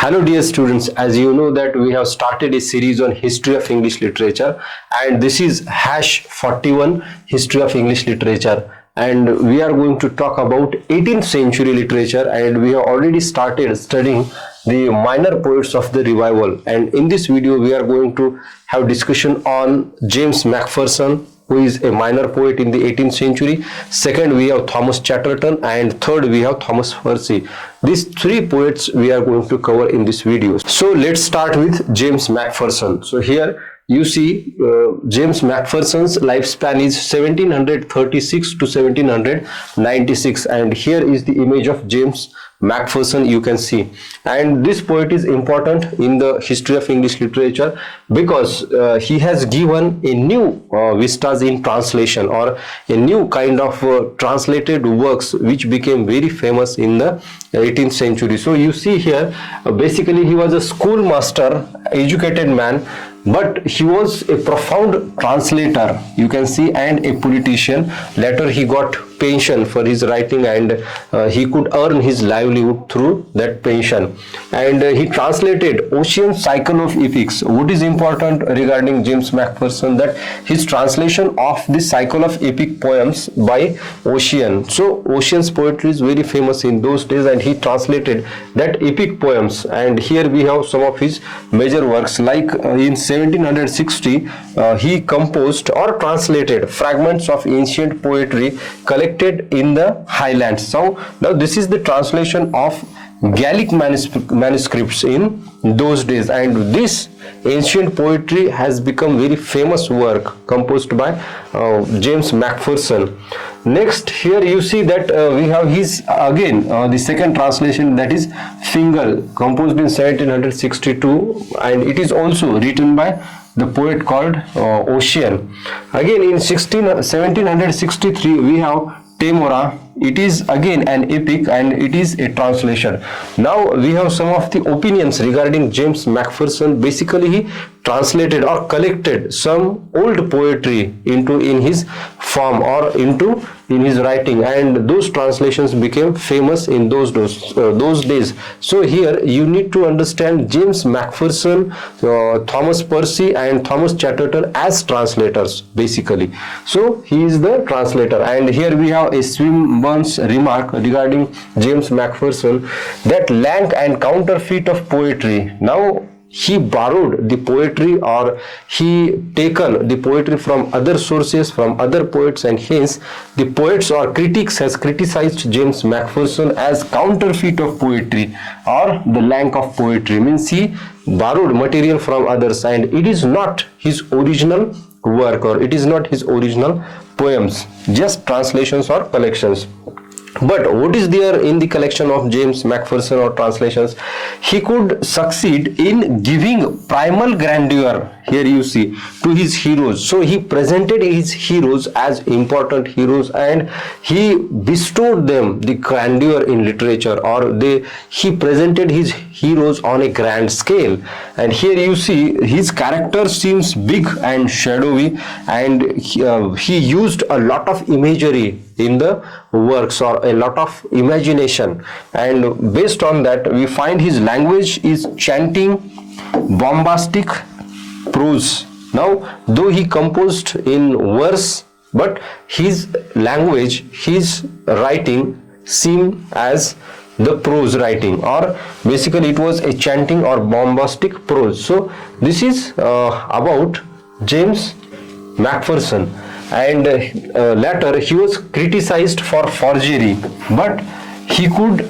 Hello dear students, as you know that we have started a series on history of English literature, and this is #41 history of English literature, and we are going to talk about 18th century literature, and we have already started studying the minor poets of the revival. And in this video we are going to have discussion on James Macpherson, who is a minor poet in the 18th century. Second, we have Thomas Chatterton, and third, we have Thomas Percy. These three poets we are going to cover in this video. So let's start with James Macpherson. So here you see James Macpherson's lifespan is 1736 to 1796, and here is the image of James Macpherson, you can see. And this poet is important in the history of English literature because he has given a new vistas in translation, or a new kind of translated works which became very famous in the 18th century. So you see here, basically he was a schoolmaster, educated man, but he was a profound translator, you can see, and a politician. Later he got pension for his writing, and he could earn his livelihood through that pension. And he translated Ossian's cycle of epics. What is important regarding James Macpherson, that his translation of the cycle of epic poems by Ossian. So Ossian's poetry is very famous in those days, and he translated that epic poems. And here we have some of his major works, like in 1760 he composed or translated fragments of ancient poetry collected in the Highlands. So now this is the translation of Gallic manuscripts in those days, and this ancient poetry has become very famous work composed by James Macpherson. Next, here you see that we have his again the second translation, that is Fingal, composed in 1762, and it is also written by the poet called Ossian. Again in 1763 we have Temora. It is again an epic, and it is a translation. Now we have some of the opinions regarding James Macpherson. Basically he translated or collected some old poetry in his form, or in his writing, and those translations became famous in those days. So here you need to understand James Macpherson, Thomas Percy and Thomas Chatterton as translators basically. So he is the translator. And here we have a Swinburne's remark regarding James Macpherson, that lank and counterfeit of poetry. Now he borrowed the poetry, or he taken the poetry from other sources, from other poets, and hence the poets or critics has criticized James Macpherson as counterfeit of poetry, or the lank of poetry. Means he borrowed material from others, and it is not his original work, or it is not his original poems, just translations or collections. But what is there in the collection of James Macpherson or translations? He could succeed in giving primal grandeur, here you see, to his heroes. So he presented his heroes as important heroes, and he bestowed them the grandeur in literature, or he presented his heroes on a grand scale. And here you see his character seems big and shadowy, and he used a lot of imagery in the works, or a lot of imagination, and based on that we find his language is chanting, bombastic prose. Now though he composed in verse, but his language, his writing seemed as the prose writing, or basically it was a chanting or bombastic prose. So this is about James Macpherson. And later he was criticized for forgery, but he could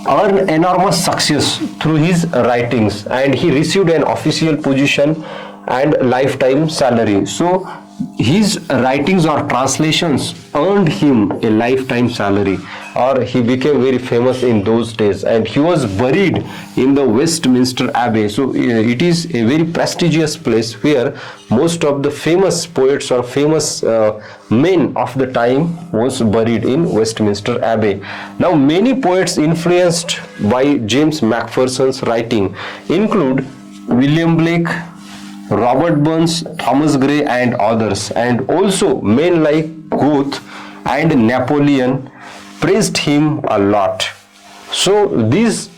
earn enormous success through his writings, and he received an official position and lifetime salary. So his writings or translations earned him a lifetime salary, or he became very famous in those days, and he was buried in the Westminster Abbey. So it is a very prestigious place where most of the famous poets or famous men of the time was buried in Westminster Abbey. Now many poets influenced by James Macpherson's writing include William Blake, Robert Burns, Thomas Gray and others, and also men like Goethe and Napoleon praised him a lot. So these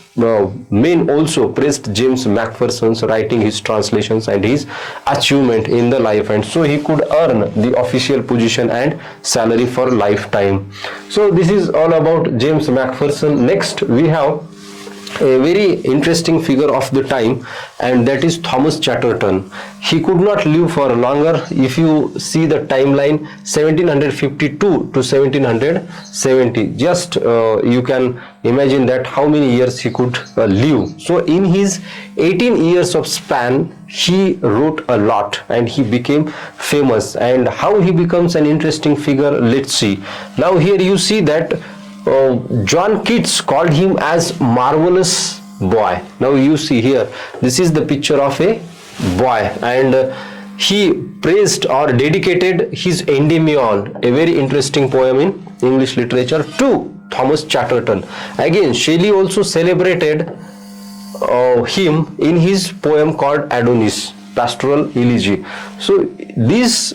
men also praised James Macpherson's writing, his translations and his achievement in the life, and so he could earn the official position and salary for lifetime. So this is all about James Macpherson. Next we have a very interesting figure of the time, and that is Thomas Chatterton. He could not live for longer. If you see the timeline, 1752 to 1770, just you can imagine that how many years he could live. So in his 18 years of span, he wrote a lot and he became famous. And how he becomes an interesting figure, let's see. Now here you see that John Keats called him as marvelous boy. Now you see here, this is the picture of a boy, and he praised or dedicated his Endymion, a very interesting poem in English literature, to Thomas Chatterton. Again, Shelley also celebrated him in his poem called Adonis, Pastoral Elegy. So these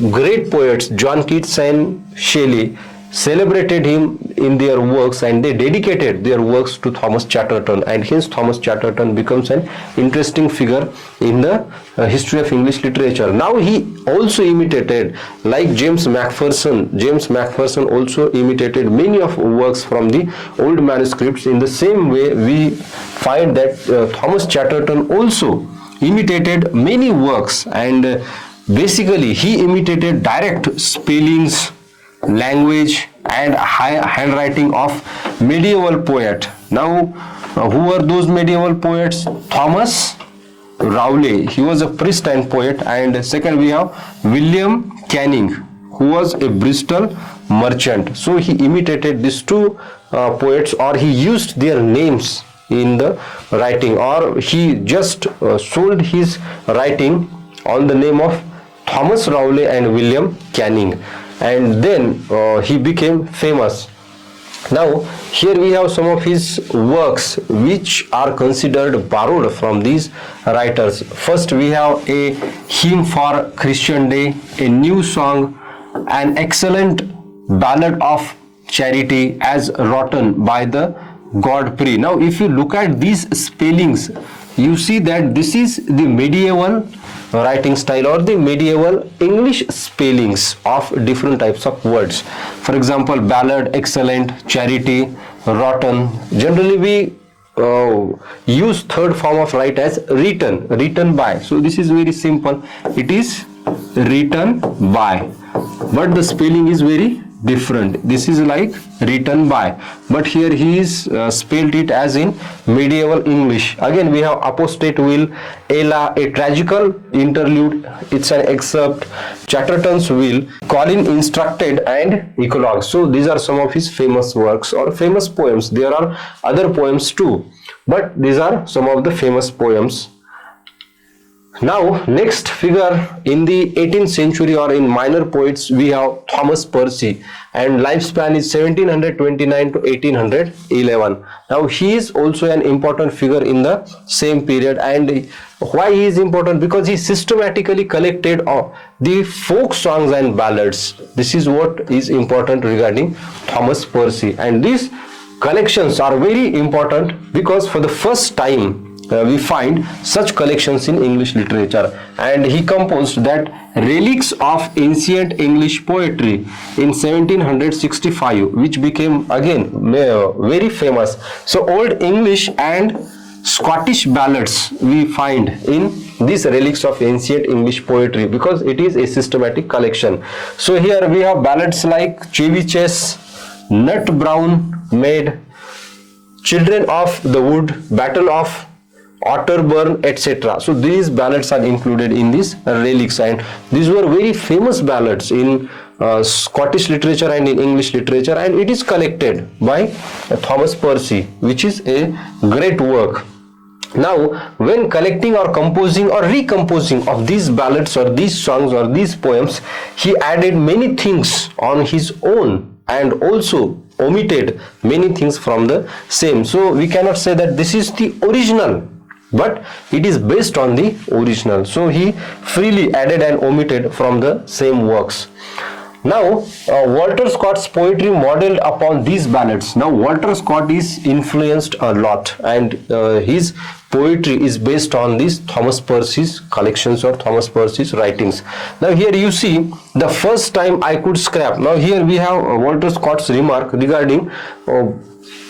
great poets, John Keats and Shelley, celebrated him in their works, and they dedicated their works to Thomas Chatterton, and hence Thomas Chatterton becomes an interesting figure in the history of English literature. Now he also imitated, like James Macpherson. James Macpherson also imitated many of works from the old manuscripts. In the same way, we find that Thomas Chatterton also imitated many works, and basically he imitated direct spellings, language and handwriting of medieval poet. Now who are those medieval poets? Thomas Rowley, he was a priest and poet, and second we have William Canning, who was a Bristol merchant. So he imitated these two poets, or he used their names in the writing, or he just sold his writing on the name of Thomas Rowley and William Canning, and then he became famous. Now here we have some of his works which are considered borrowed from these writers. First we have a hymn for Christian Day, a new song, an excellent ballad of charity as written by the Godfrey. Now if you look at these spellings, you see that this is the medieval writing style or the medieval English spellings of different types of words. For example, ballad, excellent, charity, rotten. Generally we use third form of write as written by. So this is very simple. It is written by, but the spelling is very different. This is like written by, but here he is spelled it as in medieval English. Again we have apostate will, Ella, a tragical interlude, it's an excerpt, Chatterton's will, Colin instructed, and Eclogue. So these are some of his famous works or famous poems. There are other poems too, but these are some of the famous poems. Now next figure in the 18th century or in minor poets, we have Thomas Percy, and lifespan is 1729 to 1811. Now he is also an important figure in the same period, and why he is important? Because he systematically collected the folk songs and ballads. This is what is important regarding Thomas Percy, and these collections are very important because for the first time we find such collections in English literature, and he composed that Relics of Ancient English Poetry in 1765, which became again very famous. So old English and Scottish ballads we find in these Relics of Ancient English Poetry because it is a systematic collection. So here we have ballads like Chevy Chase, Nut Brown Maid, Children of the Wood, Battle of Otterburn, etc. So these ballads are included in these relics, and these were very famous ballads in Scottish literature and in English literature, and it is collected by Thomas Percy, which is a great work. Now when collecting or composing or recomposing of these ballads or these songs or these poems, he added many things on his own and also omitted many things from the same. So we cannot say that this is the original, but it is based on the original. So he freely added and omitted from the same works. Now, Walter Scott's poetry modeled upon these ballads. Now, Walter Scott is influenced a lot, and his poetry is based on these Thomas Percy's collections or Thomas Percy's writings. Now, here you see the first time I could scrap. Now, here we have Walter Scott's remark regarding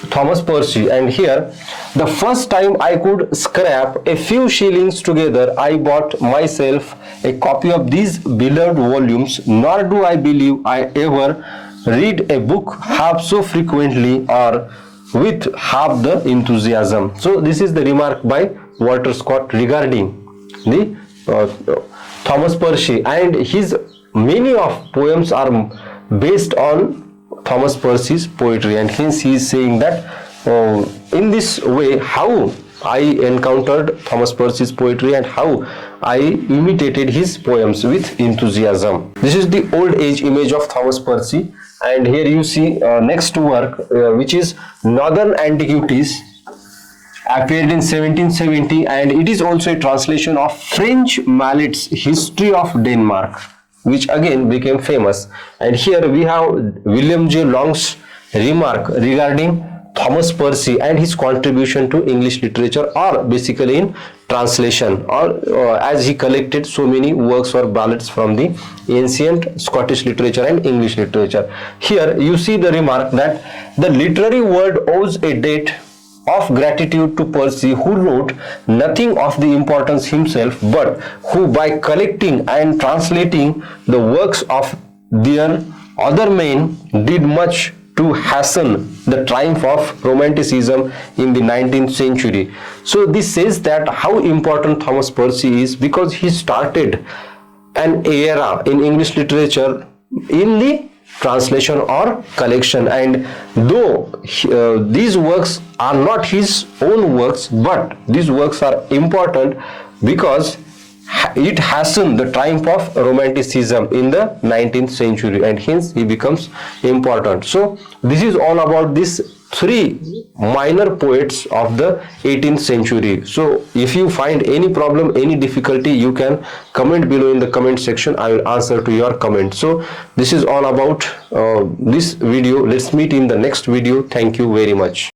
Thomas Percy, and here the first time I could scrap a few shillings together, I bought myself a copy of these beloved volumes, nor do I believe I ever read a book half so frequently or with half the enthusiasm. So this is the remark by Walter Scott regarding the Thomas Percy, and his many of poems are based on Thomas Percy's poetry, and hence he is saying that in this way how I encountered Thomas Percy's poetry and how I imitated his poems with enthusiasm. This is the old age image of Thomas Percy, and here you see next work which is Northern Antiquities, appeared in 1770, and it is also a translation of French Mallet's History of Denmark, which again became famous. And here we have William J. Long's remark regarding Thomas Percy and his contribution to English literature, or basically in translation, or as he collected so many works or ballads from the ancient Scottish literature and English literature. Here you see the remark that the literary world owes a debt of gratitude to Percy, who wrote nothing of the importance himself, but who by collecting and translating the works of their other men did much to hasten the triumph of Romanticism in the 19th century. So this says that how important Thomas Percy is, because he started an era in English literature in the translation or collection, and though these works are not his own works, but these works are important because it hastened the triumph of Romanticism in the 19th century, and hence he becomes important. So this is all about these three minor poets of the 18th century. So if you find any problem, any difficulty, you can comment below in the comment section. I will answer to your comment. So this is all about this video. Let's meet in the next video. Thank you very much.